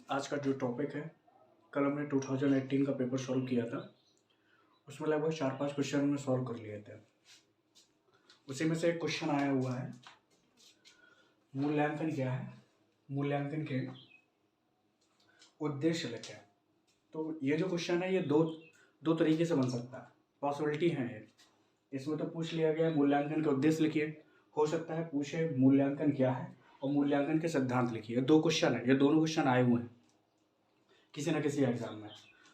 आज का जो टॉपिक है, कल हमने 2018 का पेपर सॉल्व किया था। उसमें लगभग 4-5 क्वेश्चन हमने सॉल्व कर लिए थे। उसी में से एक क्वेश्चन आया हुआ है, मूल्यांकन क्या है, मूल्यांकन के उद्देश्य लिखें। तो ये जो क्वेश्चन है ये दो तरीके से बन सकता है, पॉसिबिलिटी है ये। इसमें तो पूछ लिया गया है मूल्यांकन के उद्देश्य लिखिए, हो सकता है पूछे मूल्यांकन क्या है और मूल्यांकन के सिद्धांत लिखिए। दो क्वेश्चन है, ये दोनों क्वेश्चन आए हुए हैं किसी न किसी एग्जाम में।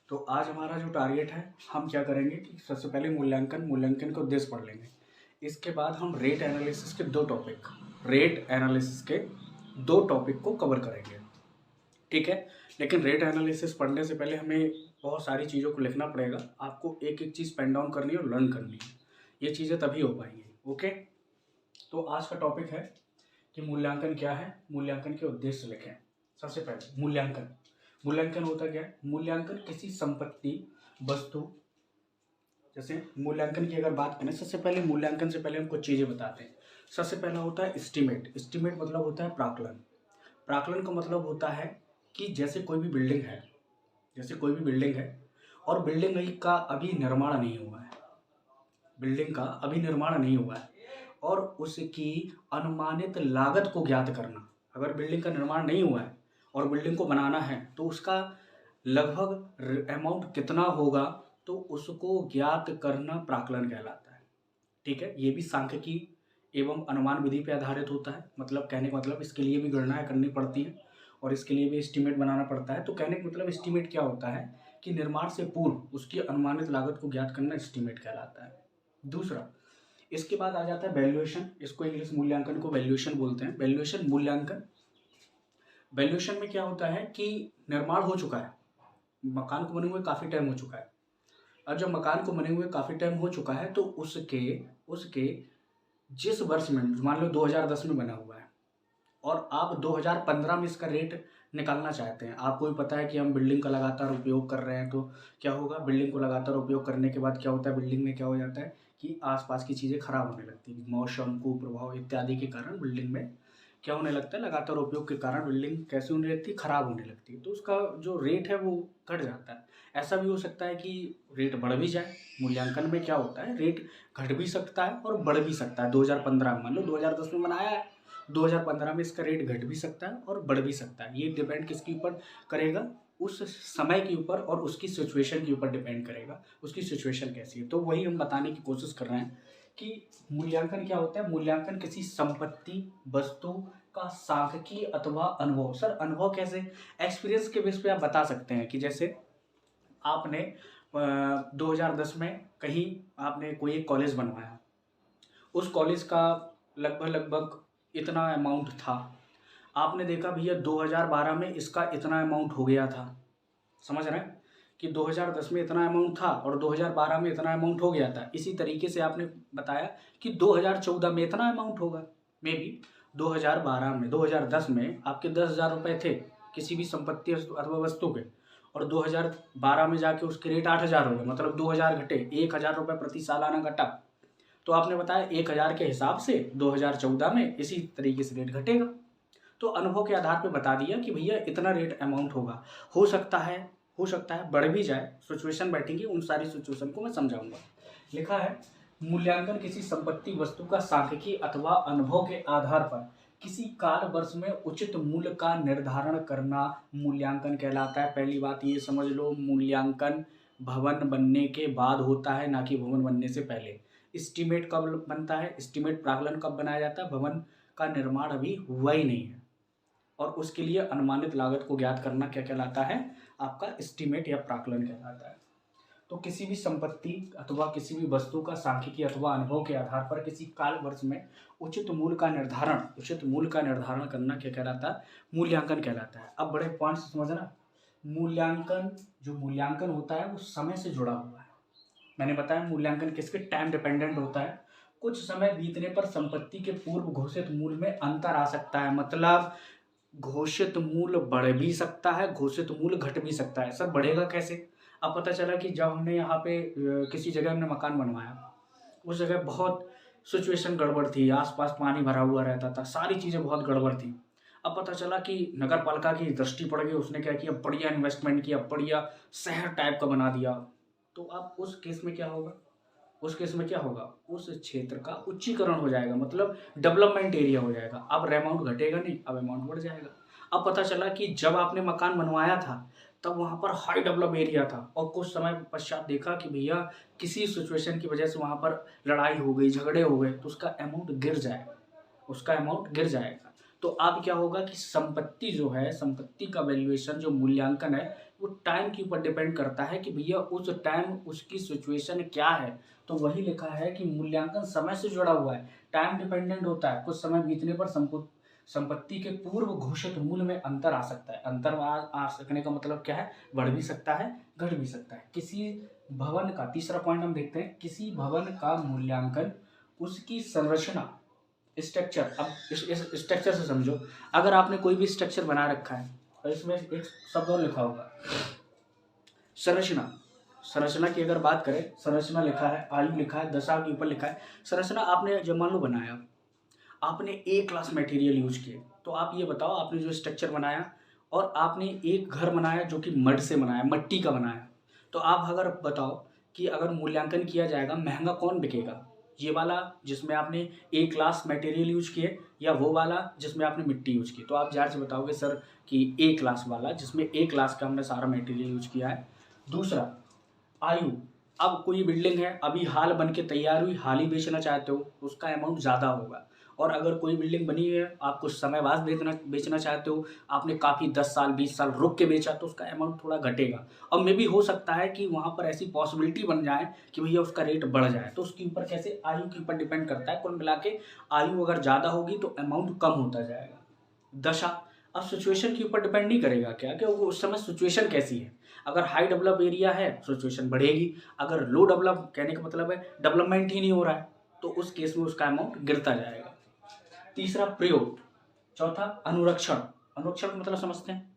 तो आज हमारा जो टारगेट है, हम क्या करेंगे कि सबसे पहले मूल्यांकन के उद्देश्य पढ़ लेंगे। इसके बाद हम रेट एनालिसिस के दो टॉपिक को कवर करेंगे, ठीक है। लेकिन रेट एनालिसिस पढ़ने से पहले हमें बहुत सारी चीज़ों को लिखना पड़ेगा। आपको एक एक चीज़ पेन डाउन करनी है और लर्न करनी है, ये चीज़ें तभी हो पाएंगी। ओके, तो आज का टॉपिक है कि मूल्यांकन क्या है, मूल्यांकन के उद्देश्य लिखें। सबसे पहले मूल्यांकन होता क्या है? मूल्यांकन किसी संपत्ति, वस्तु, जैसे मूल्यांकन की अगर बात करें, सबसे पहले मूल्यांकन से पहले हम कुछ चीज़ें बताते हैं। सबसे पहला होता है एस्टीमेट। एस्टीमेट मतलब होता है प्राकलन। प्राकलन का मतलब होता है कि जैसे कोई भी बिल्डिंग है और बिल्डिंग का अभी निर्माण नहीं हुआ है और उसकी अनुमानित लागत को ज्ञात करना। अगर बिल्डिंग का निर्माण नहीं हुआ है और बिल्डिंग को बनाना है तो उसका लगभग अमाउंट कितना होगा, तो उसको ज्ञात करना प्राकलन कहलाता है, ठीक है। ये भी सांख्यिकी एवं अनुमान विधि पर आधारित होता है। मतलब कहने का मतलब इसके लिए भी गणनाएं करनी पड़ती है और इसके लिए भी एस्टीमेट बनाना पड़ता है। तो कहने का मतलब एस्टीमेट क्या होता है कि निर्माण से पूर्व उसकी अनुमानित लागत को ज्ञात करना एस्टीमेट कहलाता है। दूसरा, इसके बाद आ जाता है वैल्यूएशन। इसको इंग्लिश मूल्यांकन को वैल्यूएशन बोलते हैं। वैल्यूएशन मूल्यांकन, वैल्यूएशन में क्या होता है कि निर्माण हो चुका है, मकान को बने हुए काफ़ी टाइम हो चुका है। अब जब मकान को बने हुए काफ़ी टाइम हो चुका है तो उसके जिस वर्ष में, मान लो 2010 में बना हुआ है और आप 2015 में इसका रेट निकालना चाहते हैं। आपको भी पता है कि हम बिल्डिंग का लगातार उपयोग कर रहे हैं, तो क्या होगा, बिल्डिंग को लगातार उपयोग करने के बाद क्या होता है, बिल्डिंग में क्या हो जाता है कि आसपास की चीज़ें खराब होने लगती है। मौसम, कुप्रभाव इत्यादि के कारण बिल्डिंग में क्या होने लगता है, लगातार उपयोग के कारण बिल्डिंग कैसे होने लगती है, खराब होने लगती है। तो उसका जो रेट है वो घट जाता है। ऐसा भी हो सकता है कि रेट बढ़ भी जाए। मूल्यांकन में क्या होता है, रेट घट भी सकता है और बढ़ भी सकता है। 2015 में, मान लो 2010 में बनाया है, 2015 में इसका रेट घट भी सकता है और बढ़ भी सकता है। ये डिपेंड किसके ऊपर करेगा, उस समय के ऊपर और उसकी सिचुएशन के ऊपर डिपेंड करेगा, उसकी सिचुएशन कैसी है। तो वही हम बताने की कोशिश कर रहे हैं कि मूल्यांकन क्या होता है। मूल्यांकन किसी संपत्ति, वस्तु का सांख्यिकी अथवा अनुभव। सर अनुभव कैसे? एक्सपीरियंस के बेस पे आप बता सकते हैं कि जैसे आपने 2010 में कहीं आपने कोई एक कॉलेज बनवाया, उस कॉलेज का लगभग इतना अमाउंट था। आपने देखा भैया 2012 में इसका इतना अमाउंट हो गया था। समझ रहे हैं कि 2010 में इतना अमाउंट था और 2012 में इतना अमाउंट हो गया था। इसी तरीके से आपने बताया कि 2014 में इतना अमाउंट होगा। मे बी 2012 में, 2010 में आपके 10,000 रुपये थे किसी भी संपत्ति अथवा वस्तु के, और 2012 में जाके उसके रेट 8,000 हो गए। मतलब 2,000 घटे, 1,000 रुपये प्रति सालाना घटा। तो आपने बताया 1,000 के हिसाब से 2014 में इसी तरीके से रेट घटेगा। तो अनुभव के आधार पे बता दिया कि भैया इतना रेट अमाउंट होगा। हो सकता है बढ़ भी जाए। सिचुएशन बैठेंगी, उन सारी सिचुएशन को मैं समझाऊंगा। लिखा है मूल्यांकन किसी संपत्ति, वस्तु का सांख्यिकी अथवा अनुभव के आधार पर किसी काल वर्ष में उचित मूल्य का निर्धारण करना मूल्यांकन कहलाता है। पहली बात ये समझ लो, मूल्यांकन भवन बनने के बाद होता है, ना कि भवन बनने से पहले। एस्टीमेट कब बनता है, एस्टीमेट प्राकलन कब बनाया जाता है, भवन का निर्माण अभी हुआ ही नहीं है और उसके लिए अनुमानित लागत को ज्ञात करना क्या कहलाता है, आपका एस्टीमेट या प्राकलन कहलाता है। तो किसी भी संपत्ति अथवा किसी भी वस्तु का सांख्यिकी अथवा अनुभव के आधार पर किसी काल वर्ष में उचित मूल्य का निर्धारण करना क्या कहलाता है, मूल्यांकन कहलाता है। अब बड़े पॉइंट से समझना, मूल्यांकन होता है वो समय से जुड़ा हुआ है। मैंने बताया मूल्यांकन किसके, टाइम डिपेंडेंट होता है। कुछ समय बीतने पर संपत्ति के पूर्व घोषित मूल्य में अंतर आ सकता है। मतलब घोषित मूल्य बढ़ भी सकता है, घोषित मूल्य घट भी सकता है। सर बढ़ेगा कैसे? अब पता चला कि जब हमने यहाँ पे किसी जगह हमने मकान बनवाया, उस जगह बहुत सिचुएशन गड़बड़ थी, आसपास पानी भरा हुआ रहता था, सारी चीज़ें बहुत गड़बड़ थी। अब पता चला कि नगर पालिका की दृष्टि पड़ गई, उसने क्या किया, बढ़िया इन्वेस्टमेंट किया, बढ़िया शहर टाइप का बना दिया। तो अब उस केस में क्या होगा, उस केस में क्या होगा, उस क्षेत्र का उच्चीकरण हो जाएगा, मतलब डेवलपमेंट एरिया हो जाएगा। अब अमाउंट घटेगा नहीं, अब अमाउंट बढ़ जाएगा। अब पता चला कि जब आपने मकान बनवाया था तब वहाँ पर हाई डेवलप एरिया था, और कुछ समय पश्चात देखा कि भैया किसी सिचुएशन की वजह से वहाँ पर लड़ाई हो गई, झगड़े हो गए, तो उसका अमाउंट गिर जाएगा, उसका अमाउंट गिर जाएगा। तो अब क्या होगा कि संपत्ति जो है, संपत्ति का वैल्यूएशन जो मूल्यांकन है वो टाइम के ऊपर डिपेंड करता है कि भैया उस टाइम उसकी सिचुएशन क्या है। तो वही लिखा है कि मूल्यांकन समय से जुड़ा हुआ है, टाइम डिपेंडेंट होता है। कुछ समय बीतने पर संपत्ति के पूर्व घोषित मूल्य में अंतर आ सकता है। अंतर आ सकने का मतलब क्या है, बढ़ भी सकता है, घट भी सकता है। किसी भवन का, तीसरा पॉइंट हम देखते हैं, किसी भवन का मूल्यांकन उसकी संरचना, स्ट्रक्चर। अब इस स्ट्रक्चर से समझो, अगर आपने कोई भी स्ट्रक्चर बना रखा है और इसमें एक शब्द और लिखा होगा संरचना। संरचना की अगर बात करें, संरचना लिखा है, आयु लिखा है, दशा के ऊपर लिखा है। संरचना आपने जब मान लो बनाया, आपने ए क्लास मटेरियल यूज किए, तो आप ये बताओ, आपने जो स्ट्रक्चर बनाया और आपने एक घर बनाया जो कि मड से बनाया, मिट्टी का बनाया, तो आप अगर बताओ कि अगर मूल्यांकन किया जाएगा, महंगा कौन बिकेगा, ये वाला जिसमें आपने ए क्लास मटेरियल यूज किए या वो वाला जिसमें आपने मिट्टी यूज की। तो आप जार से बताओगे सर कि ए क्लास वाला, जिसमें ए क्लास का हमने सारा मटेरियल यूज किया है। दूसरा, आयु। अब कोई बिल्डिंग है, अभी हाल बन के तैयार हुई, हाल ही बेचना चाहते हो तो उसका अमाउंट ज़्यादा होगा। और अगर कोई बिल्डिंग बनी है, आप कुछ समय बाद बेचना चाहते हो, आपने काफ़ी 10 साल 20 साल रुक के बेचा, तो उसका अमाउंट थोड़ा घटेगा। और मे भी हो सकता है कि वहाँ पर ऐसी पॉसिबिलिटी बन जाए कि भैया उसका रेट बढ़ जाए। तो उसके ऊपर कैसे, आयु के ऊपर डिपेंड करता है। कुल मिला के आयु अगर ज़्यादा होगी तो अमाउंट कम होता जाएगा। दशा, अब सिचुएशन के ऊपर डिपेंड नहीं करेगा क्या, कि वो उस समय सिचुएशन कैसी है। अगर हाई डेवलप एरिया है सिचुएशन बढ़ेगी, अगर लो डेवलप, कहने का मतलब है डेवलपमेंट ही नहीं हो रहा है, तो उस केस में उसका अमाउंट गिरता जाएगा। तीसरा प्रयोग। चौथा अनुरक्षण। अनुरक्षण का मतलब समझते हैं,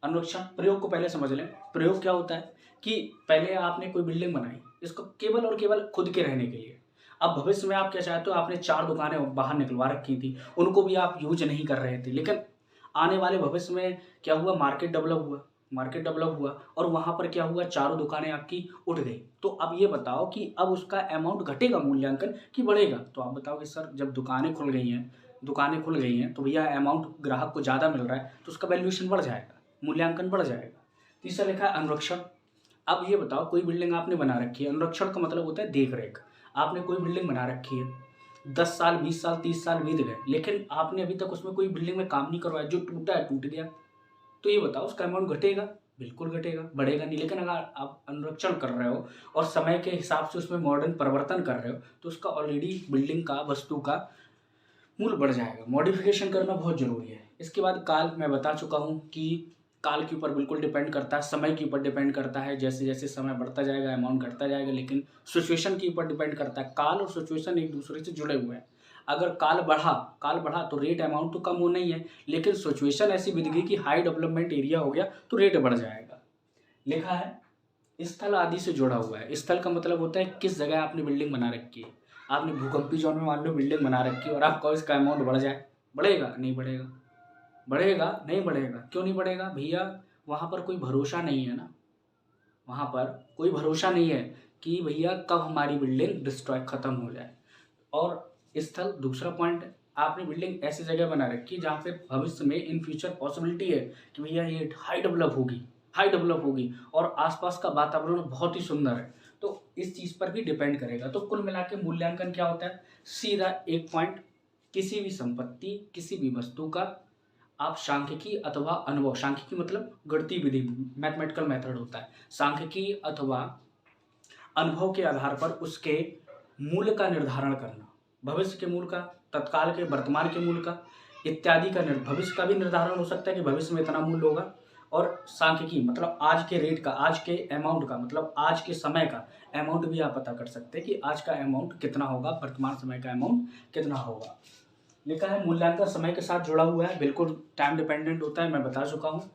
अनुरक्षण। प्रयोग को पहले समझ लें। प्रयोग क्या होता है कि पहले आपने कोई बिल्डिंग बनाई, इसको केवल और केवल खुद के रहने के लिए। अब भविष्य में आप क्या चाहते हो, आपने 4 दुकानें बाहर निकलवा रखी थी, उनको भी आप यूज नहीं कर रहे थे, लेकिन आने वाले भविष्य में क्या हुआ, मार्केट डेवलप हुआ, मार्केट डेवलप हुआ और वहाँ पर क्या हुआ, चारों दुकानें आपकी उठ गई। तो अब ये बताओ कि अब उसका अमाउंट घटेगा मूल्यांकन कि बढ़ेगा। तो आप बताओगे सर जब दुकानें खुल गई हैं तो भैया अमाउंट ग्राहक को ज़्यादा मिल रहा है, तो उसका वैल्यूएशन बढ़ जाएगा, मूल्यांकन बढ़ जाएगा। तीसरा लिखा है अनुरक्षण। अब ये बताओ, कोई बिल्डिंग आपने बना रखी है, अनुरक्षण का मतलब होता है देख रेख। आपने कोई बिल्डिंग बना रखी है, 10 साल 20 साल 30 साल बीत गए, लेकिन आपने अभी तक उसमें कोई बिल्डिंग में काम नहीं करवाया, जो टूटा है टूट गया, तो ये बताओ उसका अमाउंट घटेगा, बिल्कुल घटेगा, बढ़ेगा नहीं। लेकिन अगर आप अनुरक्षण कर रहे हो और समय के हिसाब से उसमें मॉडर्न परिवर्तन कर रहे हो, तो उसका ऑलरेडी बिल्डिंग का, वस्तु का मूल्य बढ़ जाएगा। मॉडिफिकेशन करना बहुत जरूरी है। इसके बाद काल, मैं बता चुका हूँ कि काल के ऊपर बिल्कुल डिपेंड करता है, समय के ऊपर डिपेंड करता है। जैसे जैसे समय बढ़ता जाएगा अमाउंट घटता जाएगा, लेकिन सिचुएशन के ऊपर डिपेंड करता है। काल और सिचुएशन एक दूसरे से जुड़े हुए हैं। अगर काल बढ़ा तो रेट अमाउंट तो कम होना ही है, लेकिन सिचुएशन ऐसी बीत गई कि हाई डेवलपमेंट एरिया हो गया तो रेट बढ़ जाएगा। लिखा है स्थल आदि से जुड़ा हुआ है। स्थल का मतलब होता है किस जगह आपने बिल्डिंग बना रखी है। आपने भूकंपी जोन में मान लो बिल्डिंग बना रखी है और आपका इसका अमाउंट बढ़ जाए, बढ़ेगा नहीं बढ़ेगा, बढ़ेगा नहीं बढ़ेगा। क्यों नहीं बढ़ेगा भैया, वहाँ पर कोई भरोसा नहीं है ना, वहाँ पर कोई भरोसा नहीं है कि भैया कब हमारी बिल्डिंग डिस्ट्रॉय खत्म हो जाए। और स्थल दूसरा पॉइंट है, आपने बिल्डिंग ऐसी जगह बना रखी है जहाँ पे भविष्य में इन फ्यूचर पॉसिबिलिटी है कि भैया ये हाई डेवलप होगी और आसपास का वातावरण बहुत ही सुंदर है, तो इस चीज़ पर भी डिपेंड करेगा। तो कुल मिला के मूल्यांकन क्या होता है, सीधा एक पॉइंट, किसी भी संपत्ति, किसी भी वस्तु का आप सांख्यिकी अथवा अनुभव, सांख्यिकी मतलब गणितीय विधि, मैथमेटिकल मेथड होता है, सांख्यिकी अथवा अनुभव के आधार पर उसके मूल्य का निर्धारण करना, भविष्य के मूल्य का, तत्काल के, वर्तमान के मूल्य का इत्यादि का, भविष्य का भी निर्धारण हो सकता है कि भविष्य में इतना मूल्य होगा। और सांख्यिकी मतलब आज के रेट का, आज के अमाउंट का, मतलब आज के समय का अमाउंट भी आप पता कर सकते हैं कि आज का अमाउंट कितना होगा, वर्तमान समय का अमाउंट कितना होगा। लिखा है मूल्यांकन समय के साथ जुड़ा हुआ है, बिल्कुल टाइम डिपेंडेंट होता है, मैं बता चुका हूँ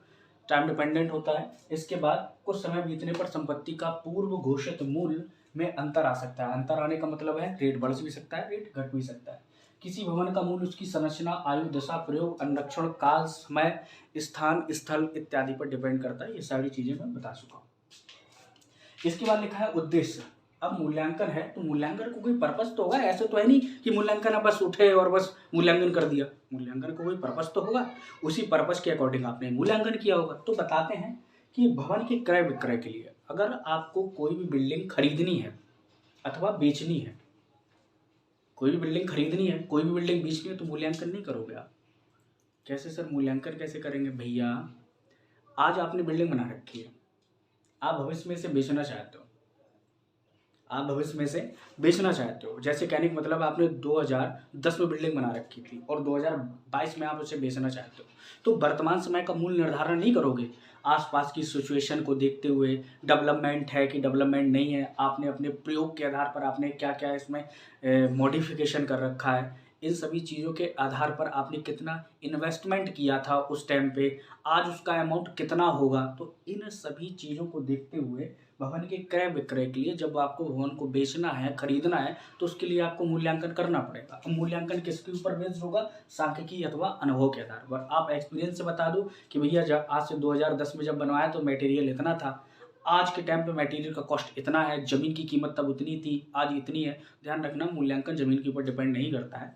टाइम डिपेंडेंट होता है। इसके बाद कुछ समय बीतने पर संपत्ति का पूर्व घोषित मूल्य में अंतर आ सकता है। अंतर आने का मतलब है रेट बढ़ भी सकता है, रेट घट भी सकता है। किसी भवन का मूल्य उसकी संरचना, आयु, दशा, प्रयोग, अनुरक्षण, काल, समय, स्थान, स्थल इत्यादि पर डिपेंड करता है। ये सारी चीजें मैं बता चुका हूँ। इसके बाद लिखा है उद्देश्य। अब मूल्यांकन है तो मूल्यांकन को कोई पर्पस तो होगा, ऐसे तो है नहीं कि मूल्यांकन आप बस उठे और बस मूल्यांकन कर दिया। मूल्यांकन को कोई पर्पस तो होगा, उसी पर्पस के अकॉर्डिंग आपने मूल्यांकन किया होगा। तो बताते हैं कि भवन के क्रय विक्रय के लिए अगर आपको कोई भी बिल्डिंग खरीदनी है अथवा बेचनी है, कोई भी बिल्डिंग खरीदनी है, कोई भी बिल्डिंग बेचनी है, तो मूल्यांकन नहीं करोगे आप। कैसे सर मूल्यांकन कैसे करेंगे? भैया आज आपने बिल्डिंग बना रखी है, आप भविष्य में इसे बेचना चाहते हो, आप भविष्य में से बेचना चाहते हो। जैसे कहने का मतलब आपने 2010 में बिल्डिंग बना रखी थी और 2022 में आप उसे बेचना चाहते हो, तो वर्तमान समय का मूल्य निर्धारण नहीं करोगे। आसपास की सिचुएशन को देखते हुए, डेवलपमेंट है कि डेवलपमेंट नहीं है, आपने अपने प्रयोग के आधार पर आपने क्या क्या इसमें मॉडिफिकेशन कर रखा है, इन सभी चीज़ों के आधार पर आपने कितना इन्वेस्टमेंट किया था उस टाइम पे, आज उसका अमाउंट कितना होगा। तो इन सभी चीज़ों को देखते हुए भवन के क्रय विक्रय के लिए जब आपको भवन को बेचना है, खरीदना है, तो उसके लिए आपको मूल्यांकन करना पड़ेगा। अब मूल्यांकन किसके ऊपर बेस्ड होगा? सांख्यिकी अथवा अनुभव के आधार पर। आप एक्सपीरियंस से बता दो कि भैया आज से 2010 में जब बनवाया तो मटेरियल इतना था, आज के टाइम पे मटेरियल का कॉस्ट इतना है, जमीन की कीमत तब उतनी थी, आज इतनी है। ध्यान रखना मूल्यांकन जमीन के ऊपर डिपेंड नहीं करता है,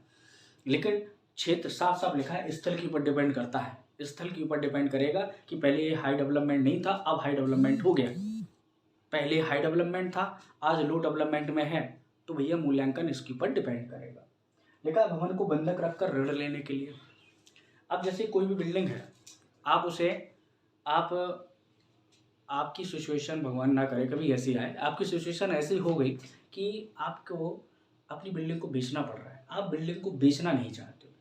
लेकिन क्षेत्र साफ साफ लिखा है स्थल के ऊपर डिपेंड करता है। स्थल के ऊपर डिपेंड करेगा कि पहले ये हाई डेवलपमेंट नहीं था, अब हाई डेवलपमेंट हो गया। पहले हाई डेवलपमेंट था, आज लो डेवलपमेंट में है, तो भैया मूल्यांकन इसके ऊपर डिपेंड करेगा। लिखा भवन को बंधक रखकर ऋण लेने के लिए। अब जैसे कोई भी बिल्डिंग है, आप उसे आपकी सिचुएशन भगवान ना करे कभी ऐसी आए, आपकी सिचुएशन ऐसी हो गई कि आपको अपनी बिल्डिंग को बेचना पड़ रहा है, आप बिल्डिंग को बेचना नहीं चाहते हो,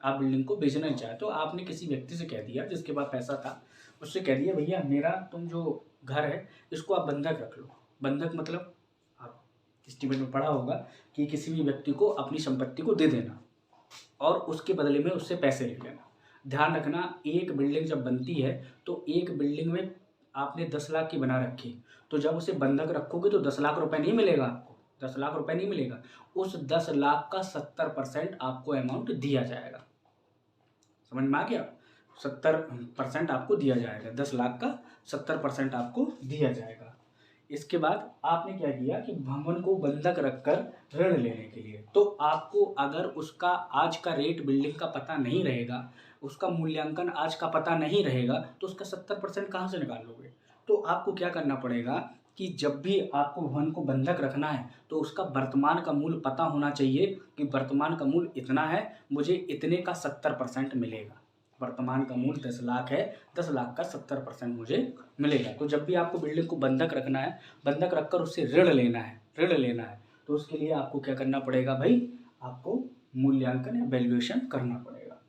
आप बिल्डिंग को बेचना नहीं चाहते हो, आपने किसी व्यक्ति से कह दिया जिसके पास पैसा था, उससे कह दिया भैया मेरा तुम जो घर है इसको आप बंधक रख लो। बंधक मतलब आप एस्टीमेट में पढ़ा होगा कि किसी भी व्यक्ति को अपनी संपत्ति को दे देना और उसके बदले में उससे पैसे ले लेना। ध्यान रखना, एक बिल्डिंग जब बनती है तो एक बिल्डिंग में आपने 10 लाख की बना रखी, तो जब उसे बंधक रखोगे तो 10 लाख रुपए नहीं मिलेगा आपको, 10 लाख रुपए नहीं मिलेगा, उस 10 लाख का 70% आपको अमाउंट दिया जाएगा। समझ में आ गया? 70% आपको दिया जाएगा, 10 लाख का 70% आपको दिया जाएगा। इसके बाद आपने क्या किया कि भवन को बंधक रखकर ऋण लेने के लिए, तो आपको अगर उसका आज का रेट बिल्डिंग का पता नहीं रहेगा, उसका मूल्यांकन आज का पता नहीं रहेगा, तो उसका 70% कहाँ से निकाल लोगे? तो आपको क्या करना पड़ेगा कि जब भी आपको भवन को बंधक रखना है तो उसका वर्तमान का मूल्य पता होना चाहिए कि वर्तमान का मूल्य इतना है, मुझे इतने का 70% मिलेगा। वर्तमान का मूल्य 10 लाख है, 10 लाख का 70% मुझे मिलेगा। तो जब भी आपको बिल्डिंग को बंधक रखना है, बंधक रखकर उससे ऋण लेना है, तो उसके लिए आपको क्या करना पड़ेगा भाई? आपको मूल्यांकन या वैल्यूएशन करना पड़ेगा।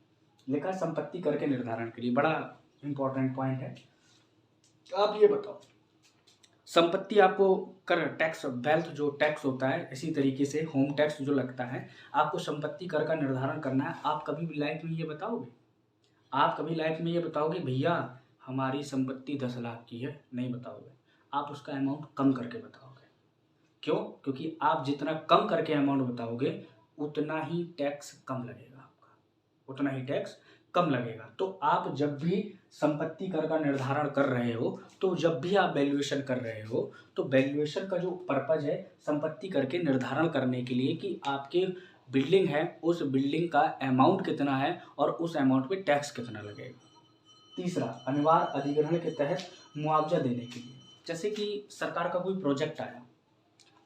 लिखा संपत्ति कर के निर्धारण के लिए, बड़ा इंपॉर्टेंट पॉइंट है। आप ये बताओ, संपत्ति आपको कर टैक्स, वेल्थ जो टैक्स होता है, इसी तरीके से होम टैक्स जो लगता है, आपको संपत्ति कर का निर्धारण करना है। आप कभी भी लाइफ में ये बताओगे, आप कभी लाइफ में ये बताओगे भैया हमारी संपत्ति 10 लाख की है? नहीं बताओगे, आप उसका अमाउंट कम करके बताओगे। क्यों? क्योंकि आप जितना कम करके अमाउंट बताओगे उतना ही टैक्स कम लगेगा आपका, उतना ही टैक्स कम लगेगा। तो आप जब भी संपत्ति कर का निर्धारण कर रहे हो, तो जब भी आप वैल्यूएशन कर रहे हो, तो वैल्यूएशन का जो पर्पज है संपत्ति कर के निर्धारण करने के लिए कि आपके बिल्डिंग है, उस बिल्डिंग का अमाउंट कितना है और उस अमाउंट पे टैक्स कितना लगेगा। तीसरा, अनिवार्य अधिग्रहण के तहत मुआवजा देने के लिए। जैसे कि सरकार का कोई प्रोजेक्ट आया,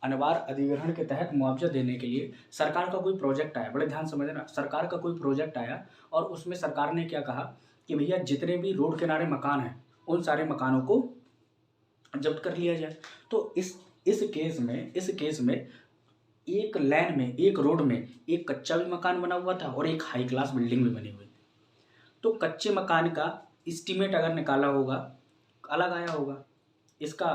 अनिवार्य अधिग्रहण के तहत मुआवजा देने के लिए सरकार का कोई प्रोजेक्ट आया, बड़े ध्यान समझना, सरकार का कोई प्रोजेक्ट आया और उसमें सरकार ने क्या कहा कि भैया जितने भी रोड किनारे मकान हैं उन सारे मकानों को जब्त कर लिया जाए। तो इस केस में एक लैन में, एक रोड में एक कच्चा भी मकान बना हुआ था और एक हाई क्लास बिल्डिंग भी बनी हुई थी। तो कच्चे मकान का एस्टीमेट अगर निकाला होगा अलग आया होगा, इसका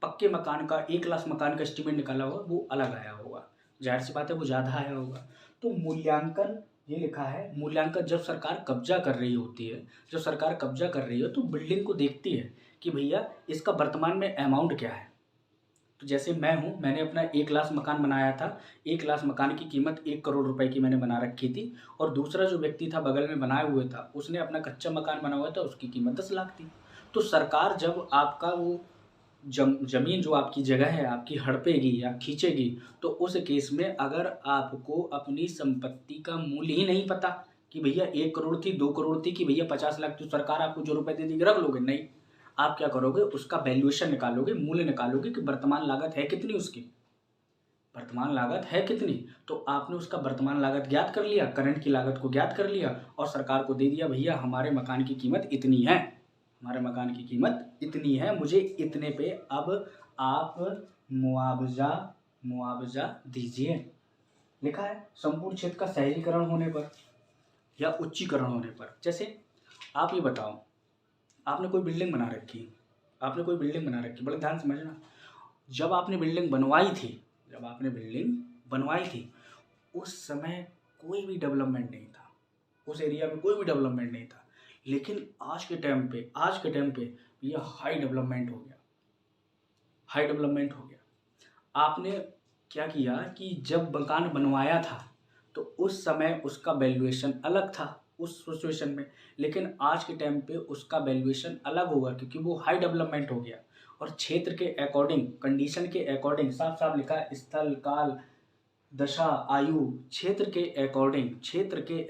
पक्के मकान का 1 लाख मकान का एस्टीमेट निकाला होगा वो अलग आया होगा, जाहिर सी बात है वो ज़्यादा आया होगा। तो मूल्यांकन ये लिखा है, मूल्यांकन जब सरकार कब्जा कर रही होती है, जब सरकार कब्जा कर रही है तो बिल्डिंग को देखती है कि भैया इसका वर्तमान में अमाउंट क्या है। तो जैसे मैं हूँ, मैंने अपना ए क्लास मकान बनाया था। ए क्लास मकान की कीमत 1 करोड़ रुपए की मैंने बना रखी थी, और दूसरा जो व्यक्ति था बगल में बनाए हुए था, उसने अपना कच्चा मकान बना हुआ था, उसकी कीमत 10 लाख थी। तो सरकार जब आपका वो ज़मीन जो आपकी जगह है आपकी हड़पेगी या खींचेगी, तो उस केस में अगर आपको अपनी संपत्ति का मूल्य ही नहीं पता कि भैया 1 करोड़ थी, 2 करोड़ थी, कि भैया 50 लाख, तो सरकार आपको जो रुपए दे देगी रख लोगे? नहीं, आप क्या करोगे, उसका वैल्यूएशन निकालोगे, मूल्य निकालोगे कि वर्तमान लागत है कितनी उसकी, वर्तमान लागत है कितनी। तो आपने उसका वर्तमान लागत ज्ञात कर लिया, करंट की लागत को ज्ञात कर लिया, और सरकार को दे दिया, भैया हमारे मकान की कीमत इतनी है, हमारे मकान की कीमत इतनी है, मुझे इतने पे अब आप मुआवजा दीजिए। लिखा है संपूर्ण क्षेत्र का शहरीकरण होने पर या उच्चीकरण होने पर। जैसे आप ये बताओ, आपने कोई बिल्डिंग बना रखी है, बड़े ध्यान समझना। जब आपने बिल्डिंग बनवाई थी, उस समय कोई भी डेवलपमेंट नहीं था, उस एरिया में कोई भी डेवलपमेंट नहीं था। लेकिन आज के टाइम पे ये हाई डेवलपमेंट हो गया। आपने क्या किया कि जब मकान बनवाया था तो उस समय उसका वैल्यूएशन अलग था उस सिचुएशन में, लेकिन आज के टाइम पे उसका वैल्यूएशन अलग होगा, क्योंकि वो हाई डेवलपमेंट हो गया। और क्षेत्र के अकॉर्डिंग, कंडीशन के अकॉर्डिंग, साफ साफ लिखा है, स्थल, काल, दशा, आयु, क्षेत्र के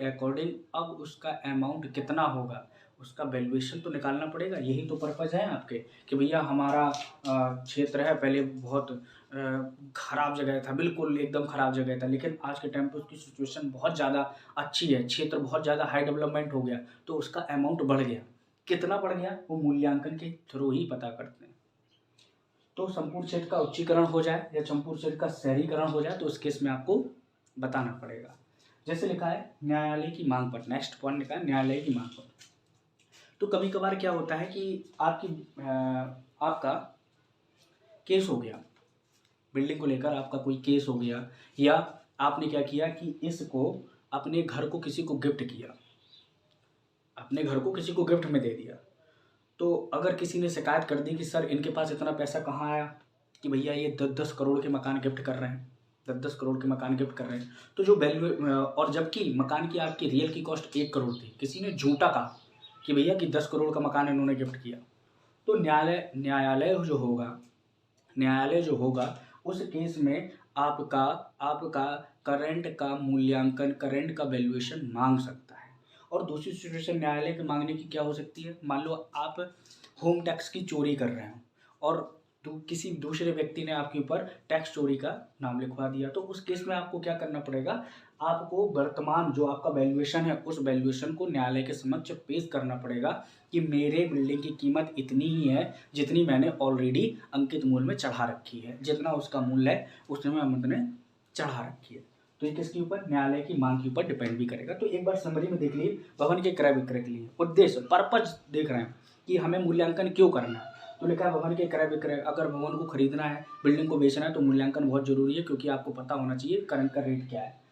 अकॉर्डिंग अब उसका अमाउंट कितना होगा, उसका वैल्यूएशन तो निकालना पड़ेगा। यही तो पर्पज़ है आपके कि भैया हमारा क्षेत्र है, पहले बहुत ख़राब जगह था, बिल्कुल एकदम ख़राब जगह था, लेकिन आज के टाइम पे उसकी सिचुएशन बहुत ज़्यादा अच्छी है, क्षेत्र बहुत ज़्यादा हाई डेवलपमेंट हो गया, तो उसका अमाउंट बढ़ गया। कितना बढ़ गया, वो मूल्यांकन के थ्रू ही पता करते हैं। तो संपूर्ण क्षेत्र का उच्चीकरण हो जाए या संपूर्ण क्षेत्र का शहरीकरण हो जाए, तो उस केस में आपको बताना पड़ेगा। जैसे लिखा है न्यायालय की मांग पर, नेक्स्ट पॉइंट लिखा है न्यायालय की मांग पर। तो कभी कभार क्या होता है कि आपका केस हो गया, बिल्डिंग को लेकर आपका कोई केस हो गया, या आपने क्या किया कि इसको अपने घर को किसी को गिफ्ट किया, में दे दिया। तो अगर किसी ने शिकायत कर दी कि सर इनके पास इतना पैसा कहाँ आया, कि भैया ये 10-10 करोड़ के मकान गिफ्ट कर रहे हैं, 10-10 करोड़ के मकान गिफ्ट कर रहे हैं, तो जो वैल्यू, और जबकि मकान की आपकी रियल की कॉस्ट 1 करोड़ थी, किसी ने झूठा कहा कि भैया कि 10 करोड़ का मकान इन्होंने गिफ्ट किया, तो न्यायालय जो होगा उस केस में आपका करंट का मूल्यांकन, करंट का वैल्यूएशन मांग सकता है। और दूसरी सिचुएशन न्यायालय के मांगने की क्या हो सकती है, मान लो आप होम टैक्स की चोरी कर रहे हो और किसी दूसरे व्यक्ति ने आपके ऊपर टैक्स चोरी का नाम लिखवा दिया, तो उस केस में आपको क्या करना पड़ेगा, आपको वर्तमान जो आपका वैल्यूएशन है उस वैल्यूएशन को न्यायालय के समक्ष पेश करना पड़ेगा कि मेरे बिल्डिंग की कीमत इतनी ही है जितनी मैंने ऑलरेडी अंकित मूल्य में चढ़ा रखी है, जितना उसका मूल्य है उसमें मैंने चढ़ा रखी है। तो ये किसके ऊपर, न्यायालय की मांग के ऊपर डिपेंड भी करेगा। तो एक बार समरी में देख लीजिए, भवन के क्रय विक्रय के लिए उद्देश्य, पर्पज देख रहे हैं कि हमें मूल्यांकन क्यों करना है। तो लिखा है भवन के क्रय विक्रय, अगर भवन को खरीदना है, बिल्डिंग को बेचना है, तो मूल्यांकन बहुत जरूरी है, क्योंकि आपको पता होना चाहिए करंट का रेट क्या है।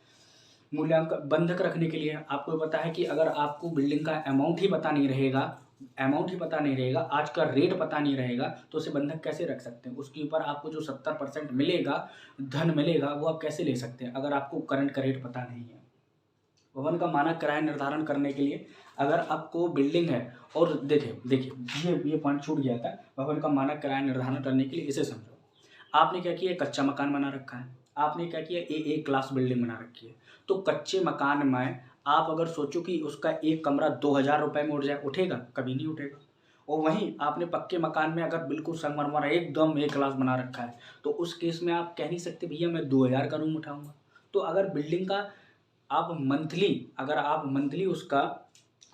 मूल्यांकन बंधक रखने के लिए आपको पता है कि अगर आपको बिल्डिंग का अमाउंट ही पता नहीं रहेगा, आज का रेट पता नहीं रहेगा, तो उसे बंधक कैसे रख सकते हैं। उसके ऊपर आपको जो 70% मिलेगा, धन मिलेगा, वो आप कैसे ले सकते हैं अगर आपको करंट का रेट पता नहीं है। भवन का मानक किराया निर्धारण करने के लिए, अगर आपको बिल्डिंग है, और देखिए ये पॉइंट छूट गया था, भवन का मानक किराया निर्धारण करने के लिए इसे समझो। आपने क्या किया, कच्चा मकान बना रखा है, आपने क्या किया, ए क्लास बिल्डिंग बना रखी है। तो कच्चे मकान में आप अगर सोचो कि उसका एक कमरा 2000 रुपये में उठ जाए, उठेगा? कभी नहीं उठेगा। और वहीं आपने पक्के मकान में अगर बिल्कुल संगमरमर एकदम ए क्लास बना रखा है, तो उस केस में आप कह नहीं सकते भैया मैं 2000 का रूम उठाऊंगा। तो अगर बिल्डिंग का आप मंथली उसका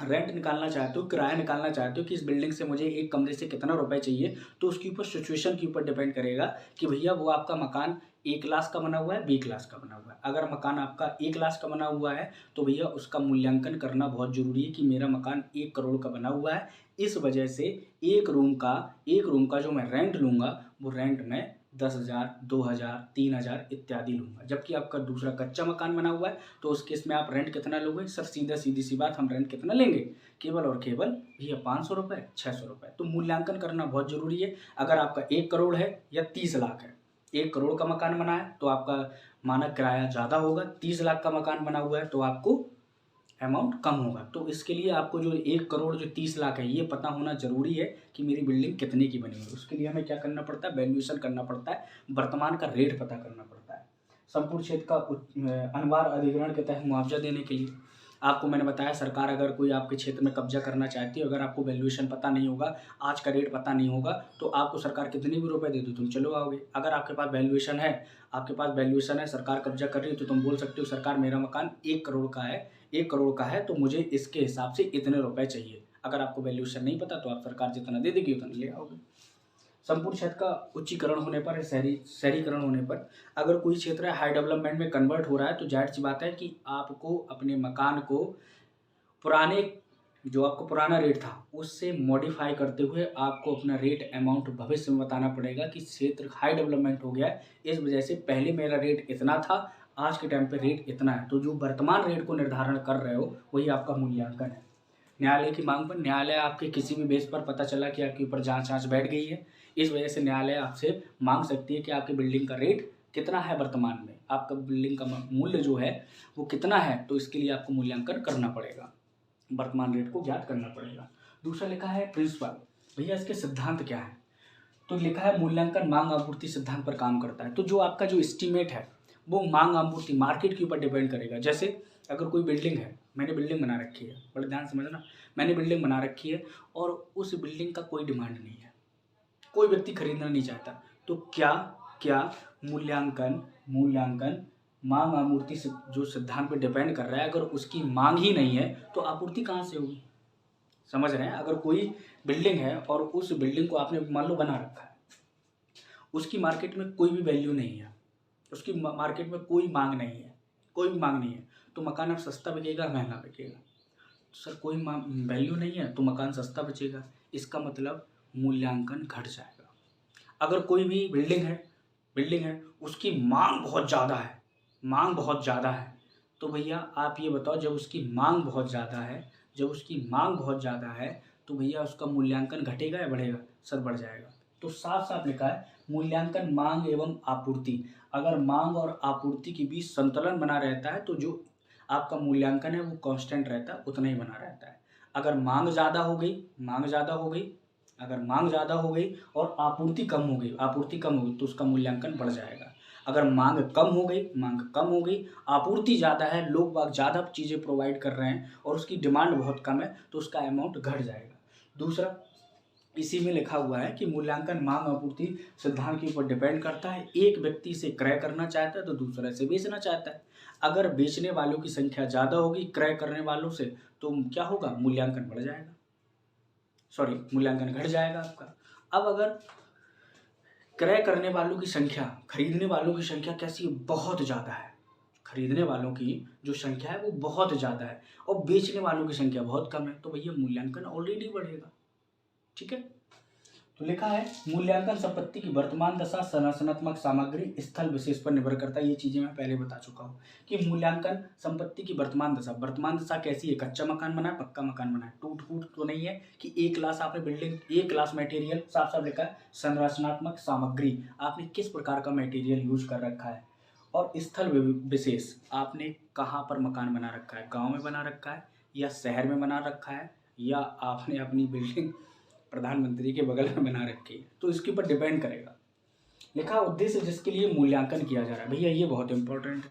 रेंट निकालना चाहते हो, किराया निकालना चाहते हो कि इस बिल्डिंग से मुझे एक कमरे से कितना रुपए चाहिए, तो उसके ऊपर सिचुएशन के ऊपर डिपेंड करेगा कि भैया वो आपका मकान ए क्लास का बना हुआ है, बी क्लास का बना हुआ है। अगर मकान आपका ए क्लास का बना हुआ है तो भैया उसका मूल्यांकन करना बहुत ज़रूरी है कि मेरा मकान 1 करोड़ का बना हुआ है, इस वजह से एक रूम का जो मैं रेंट लूँगा वो रेंट मैं 10,000, 2,000, 3,000 इत्यादि लूँगा। जबकि आपका दूसरा कच्चा मकान बना हुआ है तो उस केस में आप रेंट कितना लोगे? सर सीधी सी बात, हम रेंट कितना लेंगे? केवल और केवल भैया 500 रुपये, 600 रुपये। तो मूल्यांकन करना बहुत ज़रूरी है। अगर आपका 1 करोड़ है या 30 लाख है, 1 करोड़ का मकान बना है तो आपका मानक किराया ज़्यादा होगा, 30 लाख का मकान बना हुआ है तो आपको अमाउंट कम होगा। तो इसके लिए आपको जो 1 करोड़ जो 30 लाख है ये पता होना ज़रूरी है कि मेरी बिल्डिंग कितने की बनी हुई है। उसके लिए हमें क्या करना पड़ता है, वैल्यूएशन करना पड़ता है, वर्तमान का रेट पता करना पड़ता है। संपूर्ण क्षेत्र का अनिवार्य अधिग्रहण के तहत मुआवजा देने के लिए आपको मैंने बताया, सरकार अगर कोई आपके क्षेत्र में कब्जा करना चाहती है, अगर आपको वैल्यूएशन पता नहीं होगा, आज का रेट पता नहीं होगा, तो आपको सरकार कितने भी रुपए दे दो तुम चलो आओगे। अगर आपके पास वैल्यूएशन है, सरकार कब्जा कर रही है, तो तुम बोल सकते हो सरकार मेरा मकान 1 करोड़ का है, 1 करोड़ का है तो मुझे इसके हिसाब से इतने रुपए चाहिए। अगर आपको वैल्यूएशन नहीं पता तो आप सरकार जितना दे देगी उतना ले आओगे। संपूर्ण क्षेत्र का उच्चीकरण होने पर, शहरीकरण होने पर, अगर कोई क्षेत्र हाई डेवलपमेंट में कन्वर्ट हो रहा है तो जाहिर सी बात है कि आपको अपने मकान को जो आपको पुराना रेट था उससे मॉडिफाई करते हुए आपको अपना रेट अमाउंट भविष्य में बताना पड़ेगा कि क्षेत्र हाई डेवलपमेंट हो गया है, इस वजह से पहले मेरा रेट इतना था, आज के टाइम पे रेट इतना है। तो जो वर्तमान रेट को निर्धारण कर रहे हो वही आपका मूल्यांकन है। न्यायालय की मांग पर, न्यायालय आपके किसी भी बेस पर पता चला कि आपके ऊपर जांच बैठ गई है, इस वजह से न्यायालय आपसे मांग सकती है कि आपकी बिल्डिंग का रेट कितना है वर्तमान में, आपका बिल्डिंग का मूल्य जो है वो कितना है, तो इसके लिए आपको मूल्यांकन करना पड़ेगा, वर्तमान रेट को ज्ञात करना पड़ेगा। दूसरा लिखा है प्रिंसिपल, भैया इसके सिद्धांत क्या है, तो लिखा है मूल्यांकन मांग आपूर्ति सिद्धांत पर काम करता है। तो जो आपका जो एस्टीमेट है वो मांग आपूर्ति मार्केट के ऊपर डिपेंड करेगा। जैसे अगर कोई बिल्डिंग है, मैंने बिल्डिंग बना रखी है, बड़े ध्यान समझना, मैंने बिल्डिंग बना रखी है और उस बिल्डिंग का कोई डिमांड नहीं है, कोई व्यक्ति खरीदना नहीं चाहता, तो क्या मूल्यांकन मांग आपूर्ति से जो सिद्धांत पे डिपेंड कर रहा है, अगर उसकी मांग ही नहीं है तो आपूर्ति कहाँ से होगी। समझ रहे हैं, अगर कोई बिल्डिंग है और उस बिल्डिंग को आपने मान लो बना रखा है, उसकी मार्केट में कोई भी वैल्यू नहीं है, उसकी मार्केट में कोई मांग नहीं है, तो मकान अब सस्ता बिकेगा महंगा बिकेगा। सर कोई वैल्यू नहीं है तो मकान सस्ता बचेगा, इसका मतलब मूल्यांकन घट जाएगा। अगर कोई भी बिल्डिंग है उसकी मांग बहुत ज़्यादा है, तो भैया आप ये बताओ, जब उसकी मांग बहुत ज़्यादा है तो भैया उसका मूल्यांकन घटेगा या बढ़ेगा, सर बढ़ जाएगा। तो साफ साफ लिखा है मूल्यांकन मांग एवं आपूर्ति, अगर मांग और आपूर्ति के बीच संतुलन बना रहता है तो जो आपका मूल्यांकन है वो कांस्टेंट रहता है, उतना ही बना रहता है। अगर मांग ज़्यादा हो गई और आपूर्ति कम हो गई तो उसका मूल्यांकन बढ़ जाएगा। अगर मांग कम हो गई, आपूर्ति ज़्यादा है, लोग बाग ज़्यादा चीज़ें प्रोवाइड कर रहे हैं और उसकी डिमांड बहुत कम है, तो उसका अमाउंट घट जाएगा। दूसरा, इसी में लिखा हुआ है कि मूल्यांकन मांग आपूर्ति सिद्धांत के ऊपर डिपेंड करता है। एक व्यक्ति से क्रय करना चाहता है तो दूसरा से बेचना चाहता है। अगर बेचने वालों की संख्या ज़्यादा होगी क्रय करने वालों से, तो क्या होगा, मूल्यांकन घट जाएगा आपका। अब अगर क्रय करने वालों की संख्या, खरीदने वालों की संख्या कैसी है, बहुत ज़्यादा है, खरीदने वालों की जो संख्या है वो बहुत ज़्यादा है और बेचने वालों की संख्या बहुत कम है, तो भैया मूल्यांकन ऑलरेडी बढ़ेगा। ठीक है, तो लिखा है मूल्यांकन संपत्ति की वर्तमान दशा, संरचनात्मक सामग्री, स्थल विशेष पर निर्भर करता है। ये चीजें मैं पहले बता चुका हूँ कि मूल्यांकन संपत्ति की वर्तमान दशा कैसी है, कच्चा मकान बना है, पक्का मकान बना है, टूट फूट तो नहीं है कि एक क्लास आपने बिल्डिंग, एक क्लास मटेरियल, साफ साफ लिखा है संरचनात्मक सामग्री, आपने किस प्रकार का मटेरियल यूज कर रखा है, और स्थल विशेष, आपने कहाँ पर मकान बना रखा है, गाँव में बना रखा है या शहर में बना रखा है या आपने अपनी बिल्डिंग प्रधानमंत्री के बगल में बना रखी है, तो इसके ऊपर डिपेंड करेगा। लिखा उद्देश्य जिसके लिए मूल्यांकन किया जा रहा है, भैया ये बहुत इंपॉर्टेंट है।